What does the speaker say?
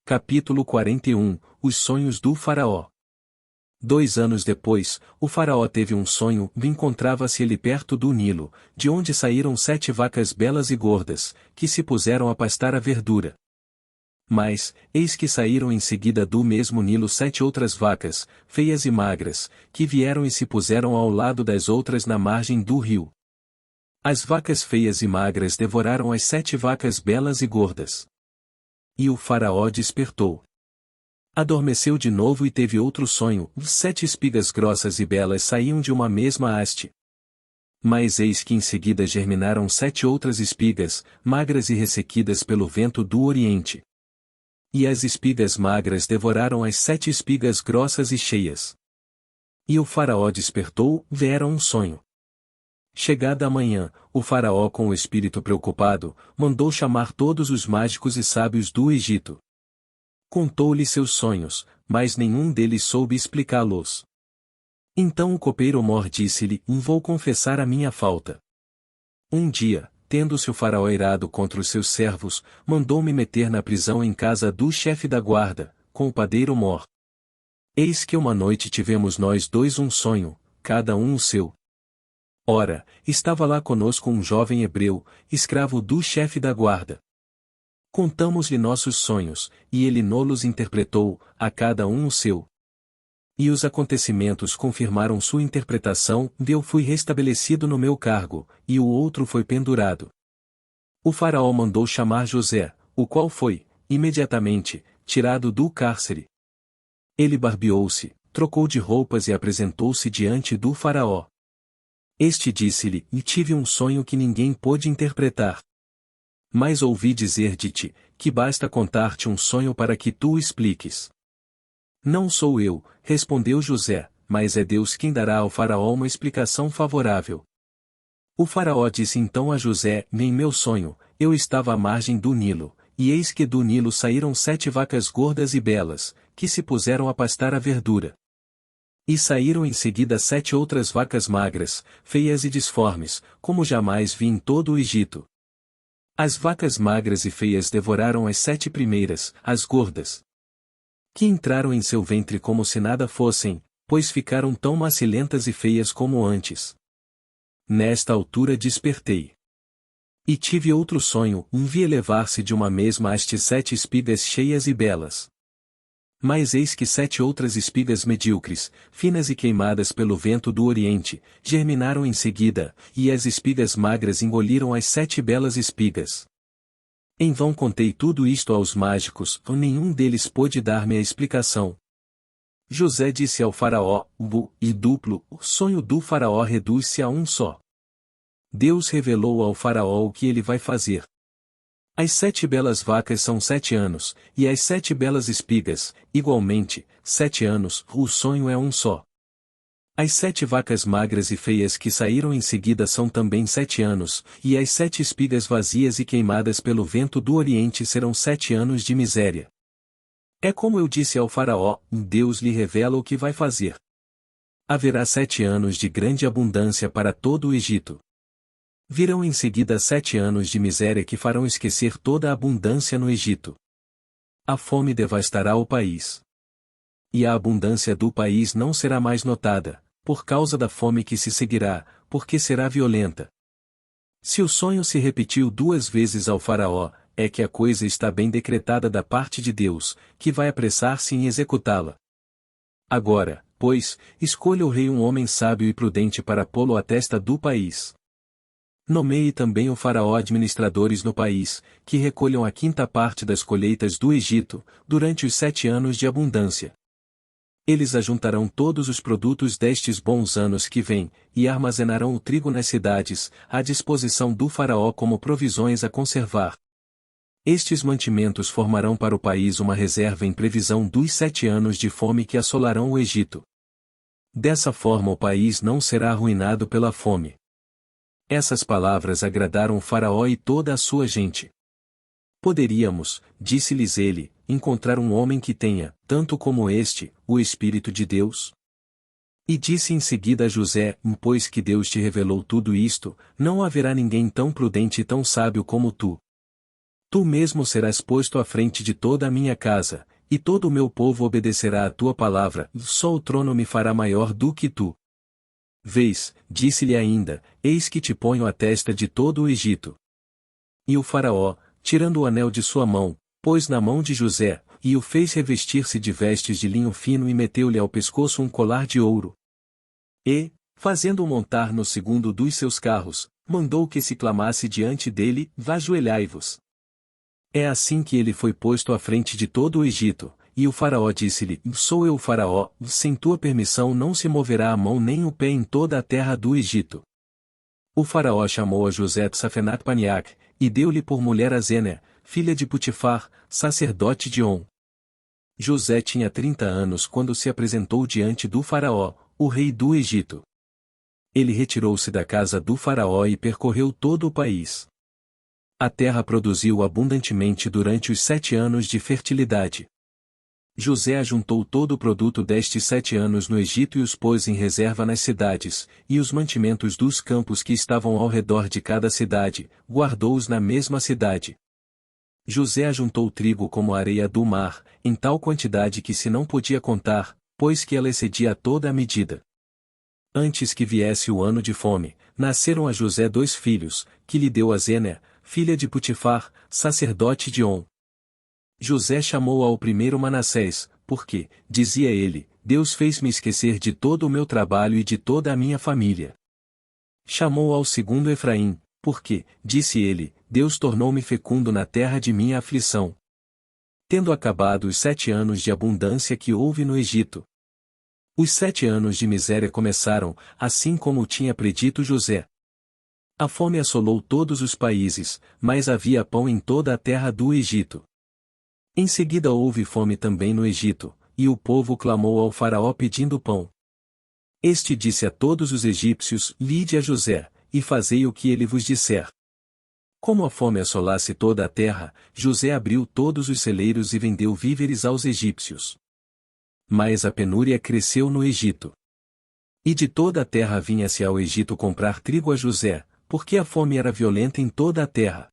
Capítulo 41 – Os sonhos do faraó. 2 anos depois, o faraó teve um sonho e encontrava-se ele perto do Nilo, de onde saíram 7 vacas belas e gordas, que se puseram a pastar a verdura. Mas, eis que saíram em seguida do mesmo Nilo 7 outras vacas, feias e magras, que vieram e se puseram ao lado das outras na margem do rio. As vacas feias e magras devoraram as 7 vacas belas e gordas. E o faraó despertou. Adormeceu de novo e teve outro sonho: 7 espigas grossas e belas saíam de uma mesma haste. Mas eis que em seguida germinaram 7 outras espigas, magras e ressequidas pelo vento do oriente. E as espigas magras devoraram as 7 espigas grossas e cheias. E o faraó despertou, era um sonho. Chegada a manhã, o faraó, com o espírito preocupado, mandou chamar todos os mágicos e sábios do Egito. Contou-lhe seus sonhos, mas nenhum deles soube explicá-los. Então o copeiro Mor disse-lhe: Vou confessar a minha falta. Um dia, tendo-se o faraó irado contra os seus servos, mandou-me meter na prisão em casa do chefe da guarda, com o padeiro Mor. Eis que uma noite tivemos nós dois um sonho, cada um o seu. Ora, estava lá conosco um jovem hebreu, escravo do chefe da guarda. Contamos-lhe nossos sonhos, e ele nolos interpretou, a cada um o seu. E os acontecimentos confirmaram sua interpretação, eu fui restabelecido no meu cargo, e o outro foi pendurado. O faraó mandou chamar José, o qual foi, imediatamente, tirado do cárcere. Ele barbeou-se, trocou de roupas e apresentou-se diante do faraó. Este disse-lhe: Tive um sonho que ninguém pôde interpretar. Mas ouvi dizer de ti, que basta contar-te um sonho para que tu o expliques. Não sou eu, respondeu José, mas é Deus quem dará ao faraó uma explicação favorável. O faraó disse então a José: Em meu sonho, eu estava à margem do Nilo, e eis que do Nilo saíram 7 vacas gordas e belas, que se puseram a pastar a verdura. E saíram em seguida 7 outras vacas magras, feias e disformes, como jamais vi em todo o Egito. As vacas magras e feias devoraram as 7 primeiras, as gordas, que entraram em seu ventre como se nada fossem, pois ficaram tão macilentas e feias como antes. Nesta altura despertei. E tive outro sonho: vi elevar-se de uma mesma haste 7 espigas cheias e belas. Mas eis que 7 outras espigas medíocres, finas e queimadas pelo vento do oriente, germinaram em seguida, e as espigas magras engoliram as 7 belas espigas. Em vão contei tudo isto aos mágicos, nenhum deles pôde dar-me a explicação. José disse ao faraó: o sonho do faraó reduz-se a um só. Deus revelou ao faraó o que ele vai fazer. As 7 belas vacas são 7 anos, e as 7 belas espigas, igualmente, 7 anos, o sonho é um só. As 7 vacas magras e feias que saíram em seguida são também 7 anos, e as 7 espigas vazias e queimadas pelo vento do oriente serão 7 anos de miséria. É como eu disse ao faraó, Deus lhe revela o que vai fazer. Haverá 7 anos de grande abundância para todo o Egito. Virão em seguida 7 anos de miséria que farão esquecer toda a abundância no Egito. A fome devastará o país. E a abundância do país não será mais notada, por causa da fome que se seguirá, porque será violenta. Se o sonho se repetiu 2 vezes ao faraó, é que a coisa está bem decretada da parte de Deus, que vai apressar-se em executá-la. Agora, pois, escolha o rei um homem sábio e prudente para pô-lo à testa do país. Nomeie também o faraó administradores no país, que recolham a 5ª parte das colheitas do Egito, durante os 7 anos de abundância. Eles ajuntarão todos os produtos destes bons anos que vêm, e armazenarão o trigo nas cidades, à disposição do faraó como provisões a conservar. Estes mantimentos formarão para o país uma reserva em previsão dos 7 anos de fome que assolarão o Egito. Dessa forma o país não será arruinado pela fome. Essas palavras agradaram o faraó e toda a sua gente. Poderíamos, disse-lhes ele, encontrar um homem que tenha, tanto como este, o Espírito de Deus? E disse em seguida a José: Pois que Deus te revelou tudo isto, não haverá ninguém tão prudente e tão sábio como tu. Tu mesmo serás posto à frente de toda a minha casa, e todo o meu povo obedecerá à tua palavra, só o trono me fará maior do que tu. Vês, disse-lhe ainda, eis que te ponho à testa de todo o Egito. E o faraó, tirando o anel de sua mão, pôs na mão de José, e o fez revestir-se de vestes de linho fino e meteu-lhe ao pescoço um colar de ouro. E, fazendo-o montar no segundo dos seus carros, mandou que se clamasse diante dele, ajoelhai-vos. É assim que ele foi posto à frente de todo o Egito, e o faraó disse-lhe, sou eu o faraó, sem tua permissão não se moverá a mão nem o pé em toda a terra do Egito. O faraó chamou a José de Safenat-Paniac, e deu-lhe por mulher a Zéner, filha de Putifar, sacerdote de On. José tinha 30 anos quando se apresentou diante do faraó, o rei do Egito. Ele retirou-se da casa do faraó e percorreu todo o país. A terra produziu abundantemente durante os 7 anos de fertilidade. José ajuntou todo o produto destes 7 anos no Egito e os pôs em reserva nas cidades, e os mantimentos dos campos que estavam ao redor de cada cidade, guardou-os na mesma cidade. José ajuntou trigo como a areia do mar, em tal quantidade que se não podia contar, pois que ela excedia toda a medida. Antes que viesse o ano de fome, nasceram a José 2 filhos, que lhe deu a Zéner, filha de Putifar, sacerdote de On. José chamou ao primeiro Manassés, porque, dizia ele, Deus fez-me esquecer de todo o meu trabalho e de toda a minha família. Chamou ao segundo Efraim, porque, disse ele, Deus tornou-me fecundo na terra de minha aflição. Tendo acabado os 7 anos de abundância que houve no Egito. Os 7 anos de miséria começaram, assim como o tinha predito José. A fome assolou todos os países, mas havia pão em toda a terra do Egito. Em seguida houve fome também no Egito, e o povo clamou ao faraó pedindo pão. Este disse a todos os egípcios, lide a José, e fazei o que ele vos disser. Como a fome assolasse toda a terra, José abriu todos os celeiros e vendeu víveres aos egípcios. Mas a penúria cresceu no Egito. E de toda a terra vinha-se ao Egito comprar trigo a José, porque a fome era violenta em toda a terra.